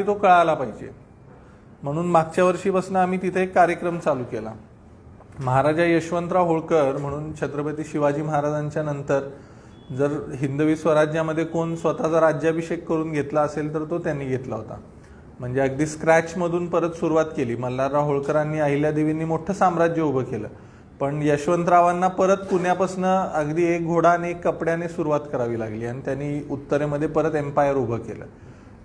तो कळाला पाहिजे म्हणून मागच्या वर्षीपासून आम्ही तिथे एक कार्यक्रम चालू केला. महाराजा यशवंतराव होळकर म्हणून छत्रपती शिवाजी महाराजांच्या नंतर जर हिंदवी स्वराज्यामध्ये कोण स्वतःचा राज्याभिषेक करून घेतला असेल तर तो त्यांनी घेतला होता. म्हणजे अगदी स्क्रॅचमधून परत सुरुवात केली. मल्हारराव होळकरांनी अहिल्यादेवींनी मोठं साम्राज्य उभं केलं, पण यशवंतरावांना परत पुण्यापासून अगदी एक घोडा आणि एक कपड्याने सुरुवात करावी लागली आणि त्यांनी उत्तरेमध्ये परत एम्पायर उभं केलं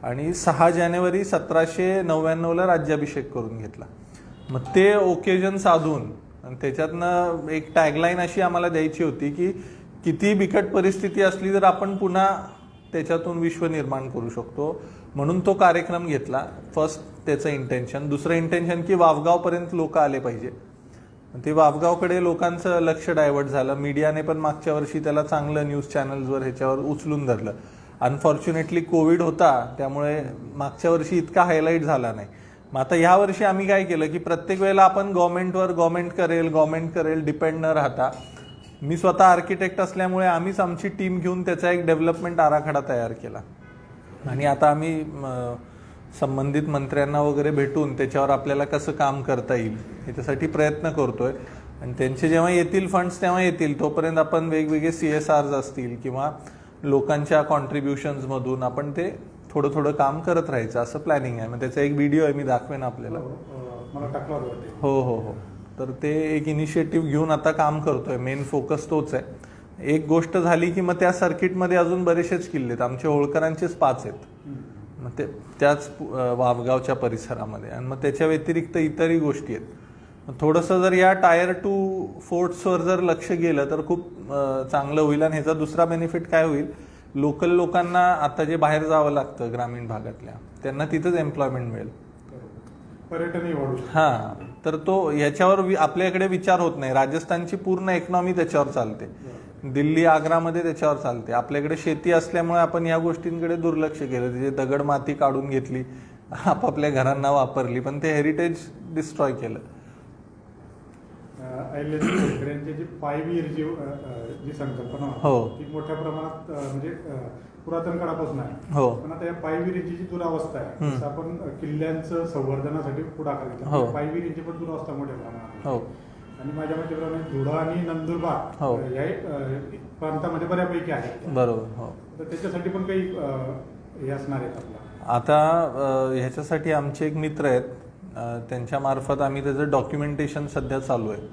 आणि 6 जानेवारी 1799ला राज्याभिषेक करून घेतला. मग ते ओकेजन साधून आणि त्याच्यातनं एक टॅगलाईन अशी आम्हाला द्यायची होती की किती बिकट परिस्थिती असली तर आपण पुन्हा त्याच्यातून विश्व निर्माण करू शकतो, म्हणून तो कार्यक्रम घेतला. फर्स्ट त्याचं इंटेन्शन. दुसरं इंटेन्शन की वावगावपर्यंत लोक आले पाहिजे. ते वावगावकडे लोकांचं लक्ष डायव्हर्ट झालं. मीडियाने पण मागच्या वर्षी त्याला चांगलं न्यूज चॅनल्सवर ह्याच्यावर उचलून धरलं. अनफॉर्च्युनेटली कोविड होता त्यामुळे मागच्या वर्षी इतका हायलाईट झाला नाही. मग आता ह्या वर्षी आम्ही काय केलं की प्रत्येक वेळेला आपण गव्हर्नमेंट करेल डिपेंड न राहता, मी स्वतः आर्किटेक्ट असल्यामुळे आम्हीच आमची टीम घेऊन त्याचा एक डेव्हलपमेंट आराखडा तयार केला आणि आता आम्ही संबंधित मंत्र्यांना वगैरे भेटून त्याच्यावर आपल्याला कसं काम करता येईल याच्यासाठी प्रयत्न करतोय. आणि त्यांचे जेव्हा येतील फंड्स तेव्हा येतील, तोपर्यंत आपण वेगवेगळे CSRs असतील किंवा लोकांच्या कॉन्ट्रीब्युशन्समधून आपण ते थोडं थोडं काम करत राहायचं असं प्लॅनिंग आहे. मग त्याचा एक व्हिडिओ आहे, मी दाखवेन आपल्याला. हो हो हो. तर ते एक इनिशिएटिव्ह घेऊन आता काम करतोय. मेन फोकस तोच आहे. एक गोष्ट झाली की मग त्या सर्किटमध्ये अजून बरेचसेच किल्ले आहेत. आमचे होळकरांचेच 5 आहेत, मग ते त्याच वावगावच्या परिसरामध्ये. आणि मग त्याच्या व्यतिरिक्त इतरही गोष्टी आहेत. थोडंसं जर या टायर 2 फोर्ट्सवर जर लक्ष गेलं तर खूप चांगलं होईल. आणि ह्याचा दुसरा बेनिफिट काय होईल, लोकल लोकांना आता जे बाहेर जावं लागतं ग्रामीण भागातल्या, त्यांना तिथंच एम्प्लॉयमेंट मिळेल, पर्यटनही वाढू. हां, तर तो ह्याच्यावर आपल्याकडे विचार होत नाही. राजस्थानची पूर्ण इकॉनॉमी त्याच्यावर चालते, दिल्ली आग्रामध्ये त्याच्यावर चालते. आपल्याकडे शेती असल्यामुळे आपण या गोष्टींकडे दुर्लक्ष केलं. त्याची दगड माती काढून घेतली, आपापल्या घरांना वापरली, पण ते हेरिटेज डिस्ट्रॉय केलं. अहिल्यादेवी होळकरांची जी पायवीर जी संकल्पना ती मोठ्या प्रमाणात म्हणजे पुरातन काळापासून आहे. हो. पण आता या पायविरीची जी दुरावस्था आहे, जसं आपण किल्ल्यांचं संवर्धनासाठी पुढाकार घेतला, पायविरीची पण दुरावस्था मोठ्या प्रमाणात. हो. आणि माझ्या मतेप्रमाणे धुळा आणि नंदुरबार या प्रांतामध्ये बऱ्यापैकी आहेत. बरोबर. हो. तर त्याच्यासाठी पण काही हे असणार आहेत आपला. आता ह्याच्यासाठी आमचे एक मित्र आहेत, त्यांच्या मार्फत आम्ही त्याचं डॉक्युमेंटेशन सध्या चालू आहे.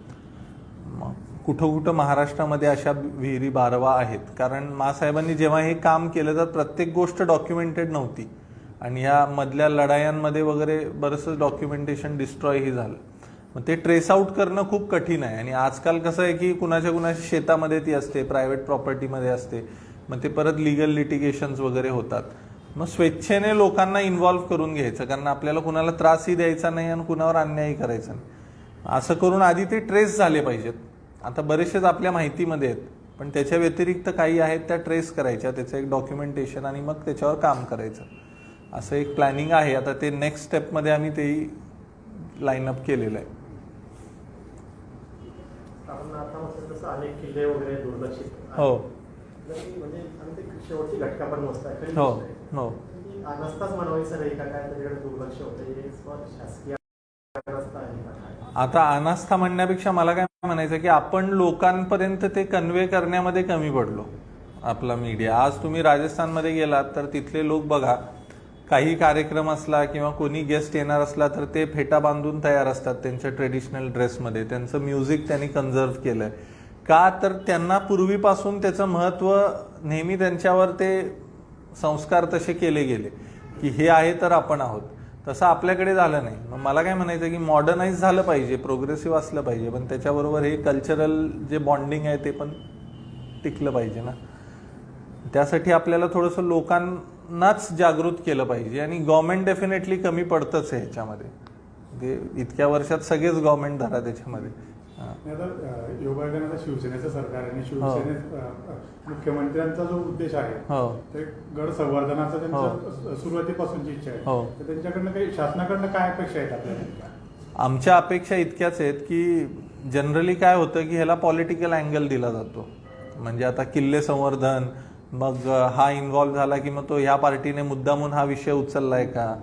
कुठं कुठं महाराष्ट्रामध्ये अशा विहिरी बारवा आहेत, कारण मासाहेबांनी जेव्हा हे काम केलं तर प्रत्येक गोष्ट डॉक्युमेंटेड नव्हती आणि ह्या मधल्या लढायांमध्ये वगैरे बरंचसं डॉक्युमेंटेशन डिस्ट्रॉयही झालं. मग ते ट्रेस आउट करणं खूप कठीण आहे. आणि आजकाल कसं आहे की कुणाच्या शेतामध्ये ती असते, प्रायव्हेट प्रॉपर्टीमध्ये असते, मग ते परत लिगल लिटिगेशन्स वगैरे होतात. मग स्वेच्छेने लोकांना इन्व्हॉल्व्ह करून घ्यायचं, कारण आपल्याला कुणाला त्रासही द्यायचा नाही आणि कुणावर अन्यायही करायचा नाही. असं करून आधी ते ट्रेस झाले पाहिजेत. आता बरेचसेच आपल्या माहितीमध्ये आहेत, पण त्याच्या व्यतिरिक्त काही आहेत त्या ट्रेस करायच्या, त्याचं एक डॉक्युमेंटेशन आणि मग त्याच्यावर काम करायचं, असं एक प्लॅनिंग आहे. आता ते नेक्स्ट स्टेपमध्ये आम्ही तेही लाईनअप केलेलं आहे. अनेक किल्ले वगैरे दुर्लक्षित. हो. म्हणजे शेवटची घटका पण मस्त आहे. हो हो. नसताच म्हणावी सर, एका काय त्याच्याकडे दुर्लक्ष होतं, शासकीय रस्ता आहे. आता अनास्था म्हणण्यापेक्षा मला काय म्हणायचं की आपण लोकांपर्यंत ते कन्वे करण्यामध्ये कमी पडलो. आपला मीडिया, आज तुम्ही राजस्थानमध्ये गेलात तर तिथले लोक बघा, काही कार्यक्रम असला किंवा कोणी गेस्ट येणार असला तर ते फेटा बांधून तयार असतात त्यांच्या ट्रेडिशनल ड्रेसमध्ये. त्यांचं म्युझिक त्यांनी कन्झर्व केलंय का, तर त्यांना पूर्वीपासून त्याचं महत्त्व नेहमी त्यांच्यावर ते संस्कार तसे केले गेले की हे आहे तर आपण आहोत. तसं आपल्याकडे झालं नाही. मग मला काय म्हणायचं की मॉडर्नाइज झालं पाहिजे, प्रोग्रेसिव्ह असलं पाहिजे, पण त्याच्याबरोबर हे कल्चरल जे बॉन्डिंग आहे ते पण टिकलं पाहिजे ना. त्यासाठी आपल्याला थोडंसं लोकांनाच जागृत केलं पाहिजे. आणि गव्हर्नमेंट डेफिनेटली कमी पडतंच आहे ह्याच्यामध्ये. ते इतक्या वर्षात सगळेच गव्हर्नमेंट धरा त्याच्यामध्ये. योगायोगाने आता शिवसेनेचं सरकार आणि शिवसेने मुख्यमंत्र्यांचा जो उद्देश आहे ते गड संवर्धनाचा त्यांच्या सुरुवातीपासूनची इच्छा आहे. तर त्यांच्याकडनं काही शासनाकडनं काय अपेक्षा आहेत आपल्याला? आमच्या अपेक्षा इतक्याच आहेत की जनरली काय होतं की ह्याला पॉलिटिकल अँगल दिला जातो. म्हणजे आता किल्ले संवर्धन, मग हा इन्व्हॉल्व्ह झाला की मग तो ह्या पार्टीने मुद्दामून हा विषय उचललाय का,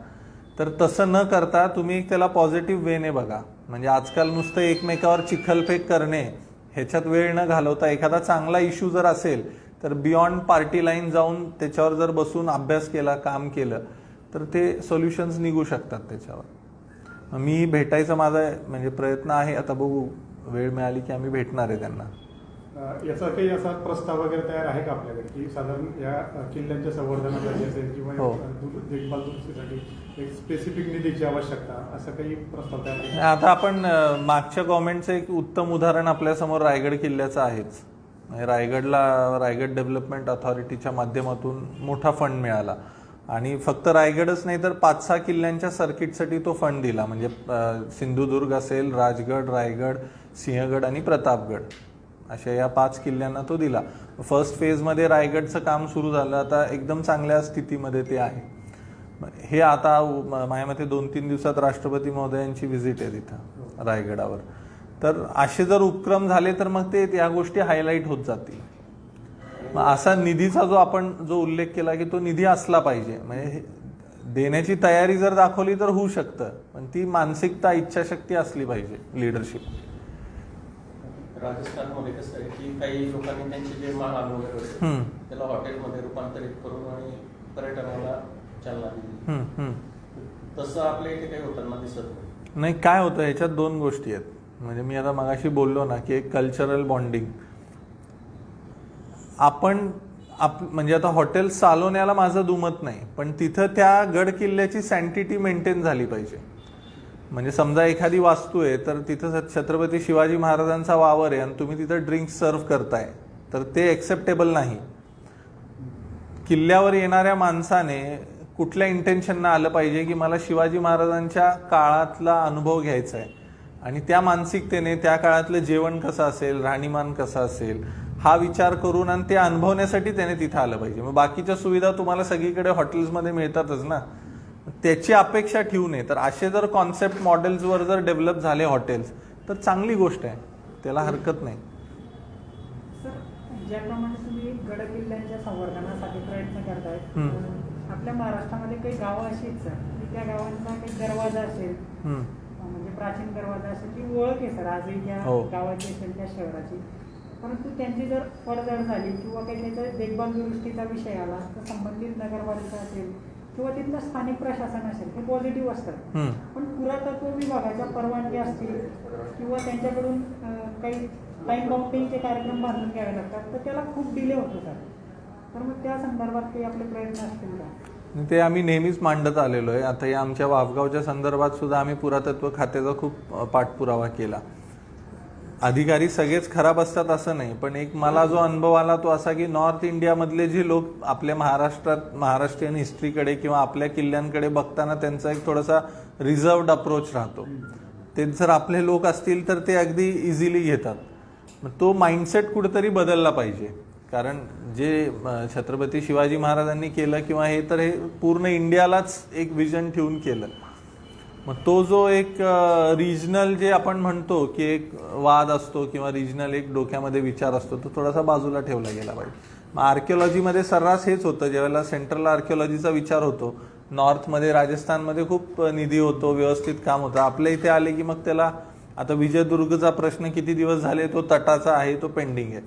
तर तसं न करता तुम्ही त्याला पॉझिटिव्ह वेने बघा. म्हणजे आजकाल नुसतं एकमेकावर चिखलफेक करणे ह्याच्यात वेळ न घालवता एखादा चांगला इश्यू जर असेल तर बियॉन्ड पार्टी लाईन जाऊन त्याच्यावर जर बसून अभ्यास केला, काम केलं तर ते सोल्युशन्स निघू शकतात त्याच्यावर. मी भेटायचा माझा म्हणजे प्रयत्न आहे, आता बघू वेळ मिळाली की आम्ही भेटणार आहे त्यांना. याचा काही असा प्रस्ताव वगैरे तयार आहे का आपल्याकडे की साधारण या किल्ल्यांच्या संवर्धनासाठी असेल किंवा देखभाल दुरुस्तीसाठी एक स्पेसिफिक निधीची आवश्यकता, असं काही प्रस्ताव तयार आहे? आता आपण मागच्या गव्हर्नमेंटचं एक उत्तम उदाहरण आपल्यासमोर रायगड किल्ल्याचं आहेच. रायगडला रायगड डेव्हलपमेंट अथॉरिटीच्या माध्यमातून मोठा फंड मिळाला आणि फक्त रायगडच नाही तर 5-6 किल्ल्यांच्या सर्किटसाठी तो फंड दिला. म्हणजे सिंधुदुर्ग असेल, राजगड, रायगड, सिंहगड आणि प्रतापगड अशा या 5 किल्ल्यांना तो दिला. फर्स्ट फेजमध्ये रायगडचं काम सुरू झालं, आता एकदम चांगल्या स्थितीमध्ये ते आहे. हे आता माझ्या मते 2-3 दिवसात राष्ट्रपती महोदयांची व्हिजिट आहे तिथं रायगडावर. तर असे जर उपक्रम झाले तर मग ते या गोष्टी हायलाईट होत जातील. असा निधीचा आपण जो उल्लेख केला की तो निधी असला पाहिजे, म्हणजे देण्याची तयारी जर दाखवली तर होऊ शकतं, पण ती मानसिकता, इच्छाशक्ती असली पाहिजे, लिडरशिप. राजस्थानमध्ये कसं आहे की काही लोकांनी त्यांचे जे महाल वगैरे होते त्याला हॉटेलमध्ये रूपांतरित करून आणि पर्यटनाला चालना दिली. तसं आपल्या इथे काही होताना दिसत नाही. काय होतं ह्याच्यात 2 गोष्टी आहेत. म्हणजे मी आता मगाशी बोललो ना की एक कल्चरल बॉन्डिंग. आपण म्हणजे आता हॉटेल चालवण्याला माझं दुमत नाही, पण तिथं त्या गड किल्ल्याची सँटिटी मेंटेन झाली पाहिजे. म्हणजे समजा एखादी वास्तू आहे तर तिथं छत्रपती शिवाजी महाराजांचा वावर आहे आणि तुम्ही तिथं ड्रिंक्स सर्व करताय तर ते एक्सेप्टेबल नाही. किल्ल्यावर येणाऱ्या माणसाने कुठल्या इंटेन्शननं आलं पाहिजे की मला शिवाजी महाराजांच्या काळातला अनुभव घ्यायचा आहे आणि त्या मानसिकतेने त्या काळातलं जेवण कसं असेल, राहणीमान कसं असेल हा विचार करून आणि ते अनुभवण्यासाठी त्याने तिथं आलं पाहिजे. मग बाकीच्या सुविधा तुम्हाला सगळीकडे हॉटेल्समध्ये मिळतातच ना, त्याची अपेक्षा ठेवू नये. तर असे जर कॉन्सेप्ट मॉडेल्सवर जर डेव्हलप झाले हॉटेल्स तर चांगली गोष्ट आहे, त्याला हरकत नाही. सर, ज्याप्रमाणे तुम्ही गड किल्ल्यांच्या संवर्धनासाठी प्रयत्न करताय, आपल्या महाराष्ट्रामध्ये काही गावं अशी आहेत सर की त्या गावांचा काही दरवाजा असेल, म्हणजे प्राचीन दरवाजा असेल, ती ओळख आहे सर आजही त्या गावाची असेल, त्या शहराची. परंतु त्यांची जर पडझड झाली किंवा काही त्याचा देखभाल दुरुस्तीचा विषय आला तर संबंधित नगरपालिका असेल किंवा तिथलं स्थानिक प्रशासन असेल हे पॉझिटिव्ह असतात, पण पुरातत्व विभागाच्या परवानगी असतील किंवा त्यांच्याकडून काही टाइम बाउंडिंगचे कार्यक्रम बांधून घ्यावे लागतात तर त्याला खूप डिले होतो सर. तर मग त्या संदर्भात काही आपले प्रयत्न असतील का? ते आम्ही नेहमीच मांडत आलेलो आहे. आता या आमच्या वाफगावच्या संदर्भात सुद्धा आम्ही पुरातत्व खात्याचा खूप पाठपुरावा केला. अधिकारी सगळेच खराब असतात असं नाही, पण एक मला जो अनुभव आला तो असा की नॉर्थ इंडियामधले जे लोक आपल्या महाराष्ट्रीयन हिस्ट्रीकडे किंवा आपल्या किल्ल्यांकडे बघताना त्यांचा एक थोडासा रिझर्वड अप्रोच राहतो. ते जर आपले लोक असतील तर ते अगदी इझिली घेतात. तो माइंडसेट कुठेतरी बदलला पाहिजे, कारण जे छत्रपती शिवाजी महाराजांनी केलं किंवा हे तर हे पूर्ण इंडियालाच एक विजन ठेवून केलं. मग तो जो एक रिजनल जे आपण म्हणतो की एक वाद असतो किंवा रिजनल एक डोक्यामध्ये विचार असतो तो थोडासा बाजूला ठेवला गेला पाहिजे. मग आर्किओलॉजीमध्ये सर्रास हेच होतं, ज्यावेळेला सेंट्रल आर्किओलॉजीचा विचार होतो नॉर्थमध्ये, राजस्थानमध्ये खूप निधी होतो, व्यवस्थित काम होतं. आपल्या इथे आले की मग त्याला आता विजयदुर्गचा प्रश्न किती दिवस झाले तो तटाचा आहे, तो पेंडिंग आहे.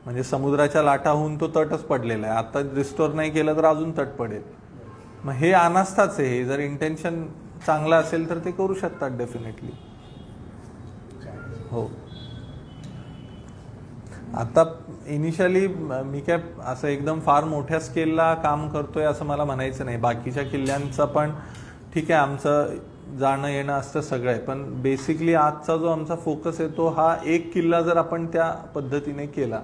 म्हणजे समुद्राच्या लाटाहून तो तटच पडलेला आहे, आता रिस्टोर नाही केलं तर अजून तट पडेल. मग हे अनास्थाच आहे. हे जर इंटेन्शन चांगला असेल तर ते करू शकतात डेफिनेटली. हो, आता इनिशियली मी काय असं एकदम फार मोठ्या स्केलला काम करतोय असं मला म्हणायचं नाही. बाकीच्या किल्ल्यांचं पण ठीक आहे, आमचं जाणं येणं असतं सगळं आहे, पण बेसिकली आजचा जो आमचा फोकस आहे तो हा एक किल्ला जर आपण त्या पद्धतीने केला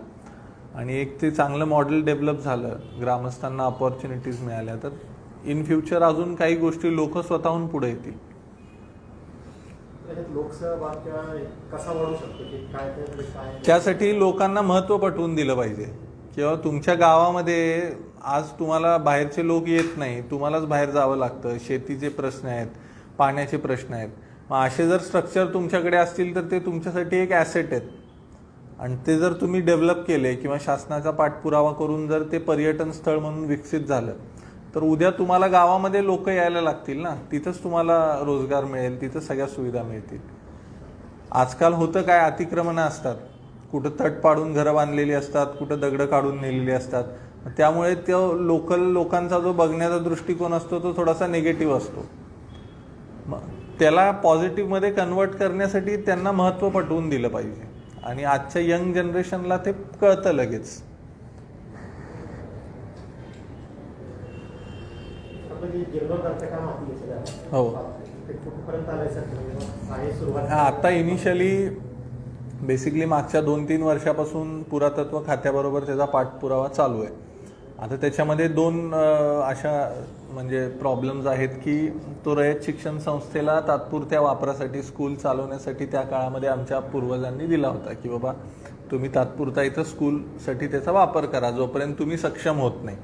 आणि एक ते चांगलं मॉडेल डेव्हलप झालं, ग्रामस्थांना अपॉर्च्युनिटीज मिळाल्या, तर इन फ्युचर अजून काही गोष्टी लोक स्वतःहून पुढे येतील. त्यासाठी लोकांना महत्त्व पटवून दिलं पाहिजे किंवा तुमच्या गावामध्ये आज तुम्हाला बाहेरचे लोक येत नाही, तुम्हालाच बाहेर जावं लागतं. शेतीचे प्रश्न आहेत, पाण्याचे प्रश्न आहेत. मग असे जर स्ट्रक्चर तुमच्याकडे असतील तर ते तुमच्यासाठी एक ॲसेट आहेत आणि ते जर तुम्ही डेव्हलप केले किंवा शासनाचा पाठपुरावा करून जर ते पर्यटन स्थळ म्हणून विकसित झालं तर उद्या तुम्हाला गावामध्ये लोक यायला लागतील ना, तिथंच तुम्हाला रोजगार मिळेल, तिथं सगळ्या सुविधा मिळतील. आजकाल होतं काय, अतिक्रमणं असतात, कुठं तट पाडून घरं बांधलेली असतात, कुठं दगडं काढून नेलेली असतात. त्यामुळे तो लोकल लोकांचा जो बघण्याचा दृष्टिकोन असतो तो थोडासा निगेटिव्ह असतो. त्याला पॉझिटिव्हमध्ये कन्वर्ट करण्यासाठी त्यांना महत्त्व पटवून दिलं पाहिजे आणि आजच्या यंग जनरेशनला ते कळतं लगेच. हो, आता इनिशियली बेसिकली मागच्या 2-3 वर्षापासून पुरातत्व खात्याबरोबर त्याचा पाठपुरावा चालू आहे. आता त्याच्यामध्ये 2 अशा म्हणजे प्रॉब्लेम्स आहेत की तो रयत शिक्षण संस्थेला तात्पुरत्या वापरासाठी स्कूल चालवण्यासाठी त्या काळामध्ये आमच्या पूर्वजांनी दिला होता की बाबा तुम्ही तात्पुरता इथं स्कूलसाठी त्याचा वापर करा जोपर्यंत तुम्ही सक्षम होत नाही.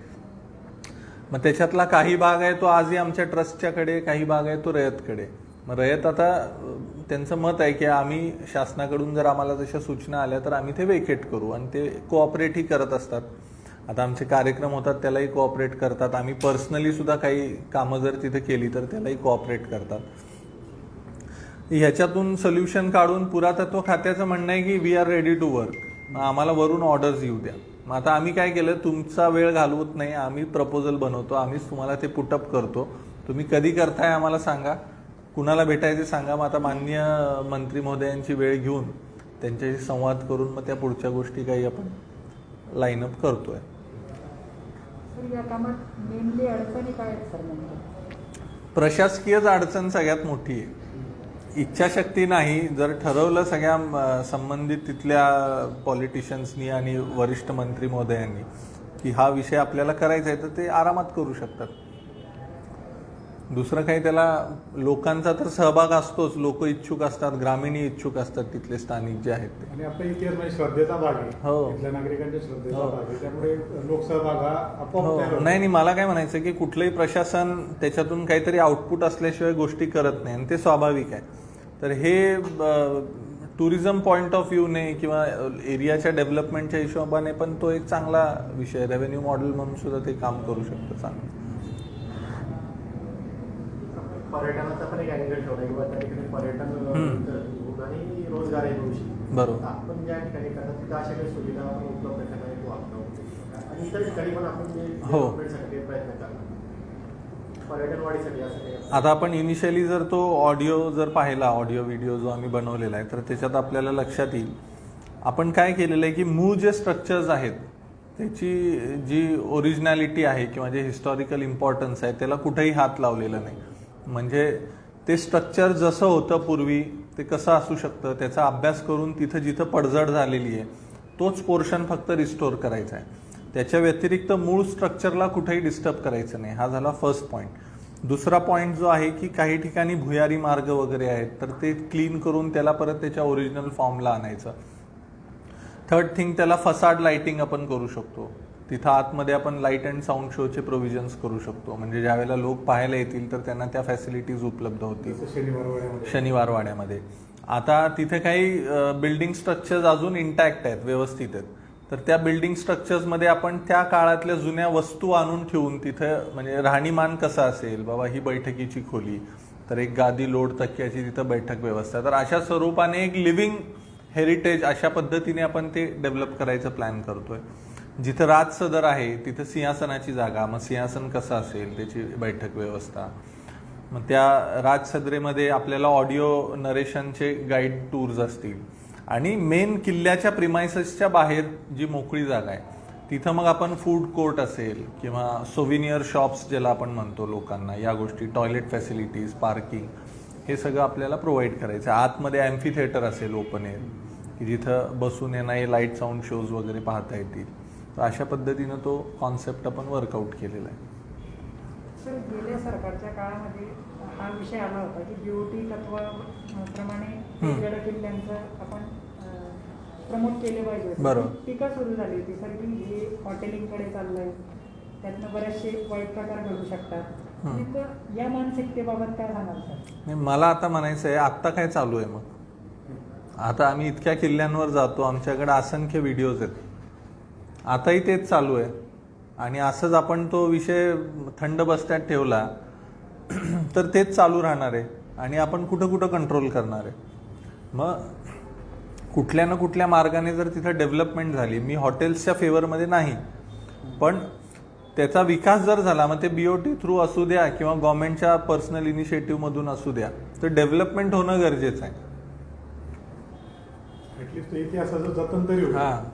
मग त्याच्यातला काही भाग आहे तो आजही आमच्या ट्रस्टच्याकडे, काही भाग आहे तो रयतकडे. मग रयत आता त्यांचं मत आहे की आम्ही शासनाकडून जर आम्हाला जशा सूचना आल्या तर आम्ही ते वेकेट करू आणि ते कोऑपरेटही करत असतात. आता आमचे कार्यक्रम होतात त्यालाही कोऑपरेट करतात. आम्ही पर्सनली सुद्धा काही कामं जर तिथे केली तर त्यालाही कोऑपरेट करतात. ह्याच्यातून सोल्युशन काढून पुरातत्व खात्याचं म्हणणं आहे की we are ready to work, आम्हाला वरून ऑर्डर्स येऊ द्या. मग आता आम्ही काय केलं, तुमचा वेळ घालवत नाही, आम्ही प्रपोजल बनवतो, आम्हीच तुम्हाला ते पुटअप करतो, तुम्ही कधी करताय आम्हाला सांगा, कुणाला भेटायचे सांगा. मग आता माननीय मंत्री महोदयांची वेळ घेऊन त्यांच्याशी संवाद करून मग त्या पुढच्या गोष्टी काही आपण लाईनअप करतोय. या कामात नेमली अडचणी काय आहेत सर? प्रशासकीयच अडचण सगळ्यात मोठी आहे. इच्छाशक्ती नाही. जर ठरवलं सगळ्या संबंधित तिथल्या पॉलिटिशियन्सनी आणि वरिष्ठ मंत्री महोदयांनी की हा विषय आपल्याला करायचा आहे तर ते आरामात करू शकतात. दुसरं काही त्याला लोकांचा तर सहभाग असतोच, लोक इच्छुक असतात, ग्रामीणही इच्छुक असतात, तिथले स्थानिक जे आहेत ते. आणि आपला इतिहास म्हणजे श्रद्धेचा भाग आहे. हो, तिथल्या नागरिकांच्या श्रद्धेचा भाग आहे, त्यामुळे लोकसहभाग हा आपोआप तयार होतो. नाही, मला काय म्हणायचं की कुठलंही प्रशासन त्याच्यातून काहीतरी आउटपुट असल्याशिवाय गोष्टी करत नाही आणि ते स्वाभाविक आहे. तर हे टुरिझम पॉईंट ऑफ व्ह्यूने किंवा एरियाच्या डेव्हलपमेंटच्या हिशोबाने पण तो एक चांगला विषय, रेव्हेन्यू मॉडेल म्हणून सुद्धा ते काम करू शकतं चांगलं. पर्यटनाचा पण एक अँगल ठेवला किंवा त्या ठिकाणी पर्यटन आणि रोजगार आहे भविष्य. बरोबर. आपण ज्या ठिकाणी करतात तिथं अशा काही सुविधा उपलब्ध करण्यात वापरतो आणि इतर ठिकाणी पण आपण डेव्हलपमेंटसाठी प्रयत्न करणार पर्यटन वाढीसाठी असं काही. आता आपण इनिशियली जर तो ऑडिओ जर पाहिला, ऑडिओ व्हिडिओ जो आम्ही बनवलेला आहे, तर त्याच्यात आपल्याला लक्षात येईल आपण काय केलेलं आहे की मूळ जे स्ट्रक्चर्स आहेत त्याची जी ओरिजिनॅलिटी आहे किंवा जे हिस्टॉरिकल इम्पॉर्टन्स आहे त्याला कुठेही हात लावलेला नाही. म्हणजे ते स्ट्रक्चर जसं होतं पूर्वी ते कसं असू शकतं त्याचा अभ्यास करून तिथं जिथं पडझड झालेली आहे तोच पोर्शन फक्त रिस्टोर करायचा आहे. त्याच्या व्यतिरिक्त मूळ स्ट्रक्चरला कुठेही डिस्टर्ब करायचं नाही. हा झाला फर्स्ट पॉईंट. दुसरा पॉईंट जो आहे की काही ठिकाणी भुयारी मार्ग वगैरे आहेत तर ते क्लीन करून त्याला परत त्याच्या ओरिजिनल फॉर्मला आणायचं. थर्ड थिंग, त्याला फसाड लाईटिंग आपण करू शकतो. तिथं आतमध्ये आपण लाईट अँड साऊंड शोचे प्रोव्हिजन्स करू शकतो, म्हणजे ज्यावेळेला लोक पाहायला येतील तर त्यांना त्या फॅसिलिटीज उपलब्ध होतील. शनिवार वाड्यामध्ये आता तिथे काही बिल्डिंग स्ट्रक्चर्स अजून इंटॅक्ट आहेत, व्यवस्थित आहेत, तर त्या बिल्डिंग स्ट्रक्चर्समध्ये आपण त्या काळातल्या जुन्या वस्तू आणून ठेवून तिथं म्हणजे राहणीमान कसं असेल, बाबा ही बैठकीची खोली, तर एक गादी लोड तक्क्याची तिथं बैठक व्यवस्था, तर अशा स्वरूपाने एक लिव्हिंग हेरिटेज अशा पद्धतीने आपण ते डेव्हलप करायचं प्लॅन करतोय. जिथं राजसदर आहे तिथं सिंहासनाची जागा, मग सिंहासन कसं असेल त्याची बैठक व्यवस्था. मग त्या राजसदरेमध्ये आपल्याला ऑडिओ नरेशनचे गाईड टूर्स असतील आणि मेन किल्ल्याच्या प्रिमायसेसच्या बाहेर जी मोकळी जागा आहे तिथं मग आपण फूड कोर्ट असेल किंवा सोव्हिनियर शॉप्स ज्याला आपण म्हणतो लोकांना, या गोष्टी, टॉयलेट फॅसिलिटीज, पार्किंग, हे सगळं आपल्याला प्रोव्हाइड करायचं. आतमध्ये ॲम्फी थिएटर असेल ओपन एअर की जिथं बसून येणारे लाईट साऊंड शोज वगैरे पाहता येतील. तर अशा पद्धतीनं तो कॉन्सेप्ट आपण वर्कआउट केलेला आहे. सर, गेल्या सरकारच्या काळामध्ये हा विषय आला होता की बीओटी तत्वाप्रमाणे गड किल्ल्यांचं आपण प्रमोट केले पाहिजे. बरोबर. टीका सुरू झाली होती सर की हे हॉटेलिंगकडे चाललंय, त्यातनं बरेचसे वाईट प्रकार घडू शकतात. तिथं या मानसिकतेबाबत काय सांगाल सर? मला आता म्हणायचं आहे आत्ता काय चालू आहे. मग आता आम्ही इतक्या किल्ल्यांवर जातो, आमच्याकडे असंख्य व्हिडिओज आहेत, आताही तेच चालू आहे. आणि असंच आपण तो विषय थंड बसत्यात ठेवला तर तेच चालू राहणार आहे आणि आपण कुठं कुठं कंट्रोल करणार आहे. मग कुठल्या ना कुठल्या मार्गाने जर तिथं डेव्हलपमेंट झाली, मी हॉटेल्सच्या फेवरमध्ये नाही, पण त्याचा विकास जर झाला, मग ते BOT थ्रू असू द्या किंवा गव्हर्नमेंटच्या पर्सनल इनिशिएटिव्हमधून असू द्या, तर डेव्हलपमेंट होणं गरजेचं आहे. ऍटलिस्ट इतिहासाचं जतन तरी होईल. हां,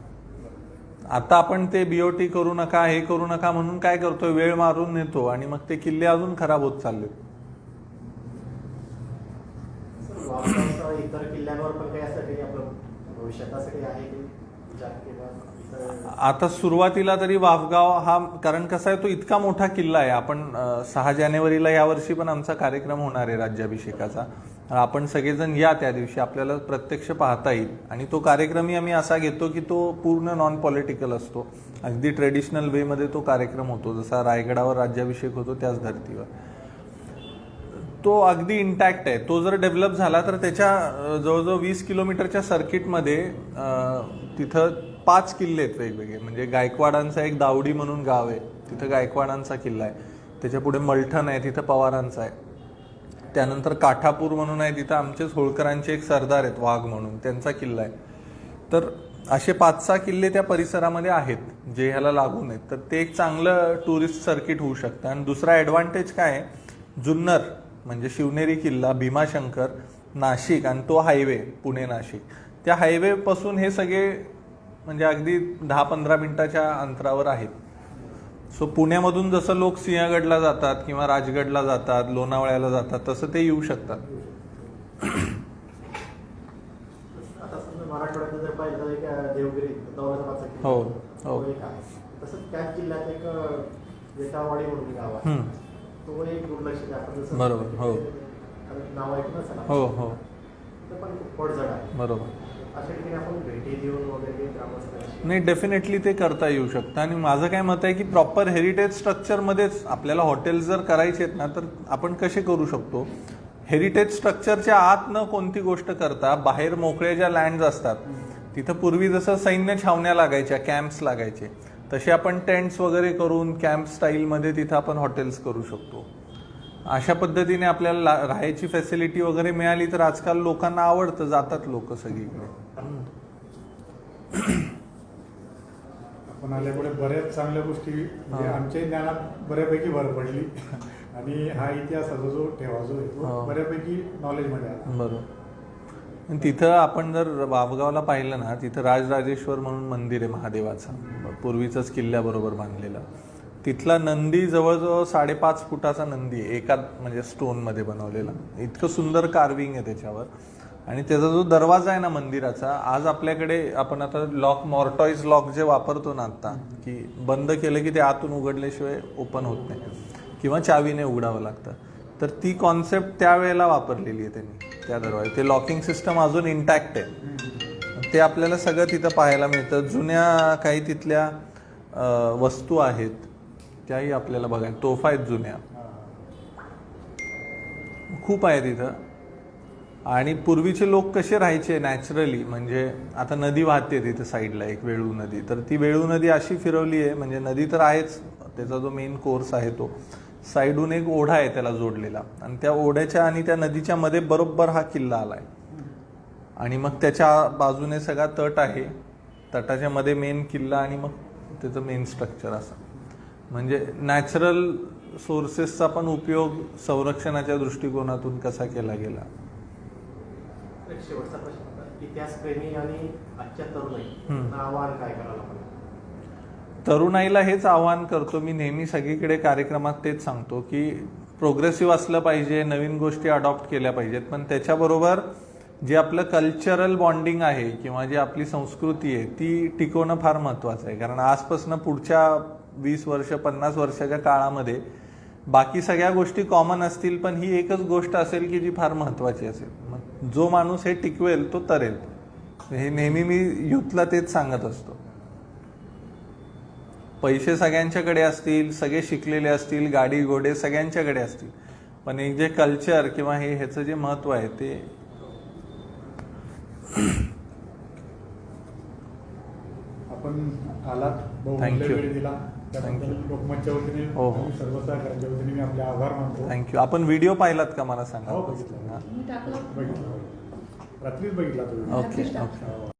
आता आपण ते BOT करू नका, हे करू नका म्हणून काय करतोय, वेळ मारून नेतो आणि मग ते किल्ले अजून खराब होत चालले. वापराचा इतर किल्ल्यांवर पण काही असं काही आपलं भविष्यासाठी आहे की विचार किंवा इतर आता सुरुवातीला तरी वाफगाव हा, कारण कसा आहे तो इतका मोठा किल्ला आहे. आपण 6 जानेवारीला यावर्षी पण आमचा कार्यक्रम होणार आहे राज्याभिषेकाचा. आपण सगळेजण या, त्या दिवशी आपल्याला प्रत्यक्ष पाहता येईल. आणि तो कार्यक्रमही आम्ही असा घेतो की तो पूर्ण नॉन पॉलिटिकल असतो, अगदी ट्रेडिशनल वेमध्ये तो कार्यक्रम होतो. जसा रायगडावर राज्याभिषेक होतो त्याच धर्तीवर तो अगदी इंटॅक्ट आहे. तो जर डेव्हलप झाला तर त्याच्या जवळजवळ 20 किलोमीटरच्या सर्किटमध्ये तिथं 5 किल्ले आहेत वेगवेगळे. म्हणजे गायकवाडांचा एक दावडी म्हणून गाव आहे, तिथं गायकवाडांचा किल्ला आहे. त्याच्या पुढे मलठण आहे, तिथं पवारांचा आहे. त्यानंतर काठापूर म्हणून आहे, तिथं आमचेच होळकरांचे एक सरदार आहेत वाघ म्हणून, त्यांचा किल्ला आहे. तर असे 5-6 किल्ले त्या परिसरामध्ये आहेत जे ह्याला लागून आहेत. तर ते एक चांगलं टुरिस्ट सर्किट होऊ शकतं. आणि दुसरा ॲडव्हान्टेज काय आहे, जुन्नर म्हणजे शिवनेरी किल्ला, भीमाशंकर, नाशिक आणि तो हायवे पुणे नाशिक, त्या हायवेपासून हे सगळे म्हणजे अगदी 10-15 मिनिटाच्या अंतरावर आहेत. सो पुण्यामधून जसं लोक सिंहगडला जातात किंवा राजगडला जातात, लोणावळ्याला जातात, तसं ते येऊ शकतात. आता समजा मराठवाड्यात जर पाहिलं तर एक देवगिरी दौलताबादचा किल्ला हो, तो हो. एक आहे. तसंच त्याच जिल्ह्यात एक वेताळवाडी म्हणून गाव आहे, तो एक दुर्लक्षित आहे. आपण जसं बरोबर, हो. नाव ऐकून असेल हो हो तर पण खूप पडझड आहे. बरोबर. अशा ठिकाणी आपण भेटी देऊन वगैरे ग्रामस्थांशी नाही, डेफिनेटली ते करता येऊ शकतं. आणि माझं काय मत आहे की प्रॉपर हेरिटेज स्ट्रक्चरमध्येच आपल्याला हॉटेल्स जर करायचे आहेत ना, तर आपण कसे करू शकतो, हेरिटेज स्ट्रक्चरच्या आत न कोणती गोष्ट करता बाहेर मोकळ्या ज्या लँड्स असतात तिथं पूर्वी जसं सैन्य छावण्या लागायच्या, कॅम्प्स लागायचे, तसे आपण टेंट्स वगैरे करून कॅम्प स्टाईलमध्ये तिथं आपण हॉटेल्स करू शकतो. अशा पद्धतीने आपल्याला राहायची फॅसिलिटी वगैरे मिळाली तर आजकाल लोकांना आवडतं, जातात लोक सगळीकडे. आपण आल्यामुळे बऱ्याच चांगल्या गोष्टी म्हणजे आमच्या ज्ञानात बऱ्यापैकी भर पडली आणि हा इतिहासाचा जो ठेवा जो आहे तो बऱ्यापैकी नॉलेजमध्ये आला. बरोबर. तिथं आपण जर वावगावला पाहिलं ना, तिथं राजराजेश्वर म्हणून मंदिर आहे महादेवाचं, पूर्वीचंच किल्ल्याबरोबर बांधलेलं. तिथला नंदी जवळजवळ 5.5 फुटाचा नंदी आहे, एका म्हणजे स्टोनमध्ये बनवलेला. इतकं सुंदर कार्विंग आहे त्याच्यावर. आणि त्याचा जो दरवाजा आहे ना मंदिराचा, आज आपल्याकडे आपण आता लॉक, मॉर्टॉईज लॉक जे वापरतो ना आता, की बंद केलं की ते आतून उघडल्याशिवाय ओपन होत नाही किंवा चावीने उघडावं लागतं, तर ती कॉन्सेप्ट त्यावेळेला वापरलेली आहे त्यांनी त्या दरवाजा. ते लॉकिंग सिस्टम अजून इंटॅक्ट आहे. ते आपल्याला सगळं तिथं पाहायला मिळतं. जुन्या काही तिथल्या वस्तू आहेत त्याही आपल्याला बघायला, तोफा आहेत जुन्या खूप आहे तिथं. आणि पूर्वीचे लोक कसे राहायचे नॅचरली, म्हणजे आता नदी वाहते तिथे साईडला एक वेळू नदी, तर ती वेळू नदी अशी फिरवली आहे, म्हणजे नदी तर आहेच, त्याचा जो मेन कोर्स आहे तो साईडून एक ओढा आहे त्याला जोडलेला, आणि त्या ओढ्याच्या आणि त्या नदीच्या मध्ये बरोबर हा किल्ला आलाय. आणि मग त्याच्या बाजूने सगळा तट आहे, तटाच्या मध्ये मेन किल्ला आणि मग त्याचं मेन स्ट्रक्चर असं. म्हणजे नॅचरल सोर्सेसचा पण उपयोग संरक्षणाच्या दृष्टिकोनातून कसा केला गेला. एक शेवटचा प्रश्न होता, इतिहासप्रेमी आणि आजच्या तरुणाई आव्हान काय करायला पाहिजे? तरुणाईला हेच आवाहन करतो मी नेहमी, सगळीकडे कार्यक्रमात तेच सांगतो की प्रोग्रेसिव्ह असलं पाहिजे, नवीन गोष्टी अडॉप्ट केल्या पाहिजेत, पण त्याच्याबरोबर जे आपलं कल्चरल बॉन्डिंग आहे किंवा जी आपली संस्कृती आहे ती टिकवणं फार महत्त्वाचं आहे. कारण आजपासून पुढच्या 20 वर्ष 50 वर्षाच्या काळामध्ये बाकी सगळ्या गोष्टी कॉमन असतील, पण ही एकच गोष्ट असेल की जी फार महत्त्वाची असेल. मग जो माणूस हे टिकवेल तो तरेल. हे नेहमी मी युथला तेच सांगत असतो. पैसे सगळ्यांच्याकडे असतील, सगळे शिकलेले असतील, गाडी घोडे सगळ्यांच्याकडे असतील, पण एक जे कल्चर किंवा ह्याचं जे महत्त्व आहे ते आपण आलात, Thank you. वेळ दिला. त्याबद्दल लोकमतच्या वतीने हो, हो. आणि सर्व सहकाऱ्यांच्या वतीने मी आपले आभार मानतो. थँक्यू. आपण व्हिडिओ पाहिलात का मला सांगा. हो, बघितलं. हा. रात्रीच बघितला तुम्ही. Okay okay.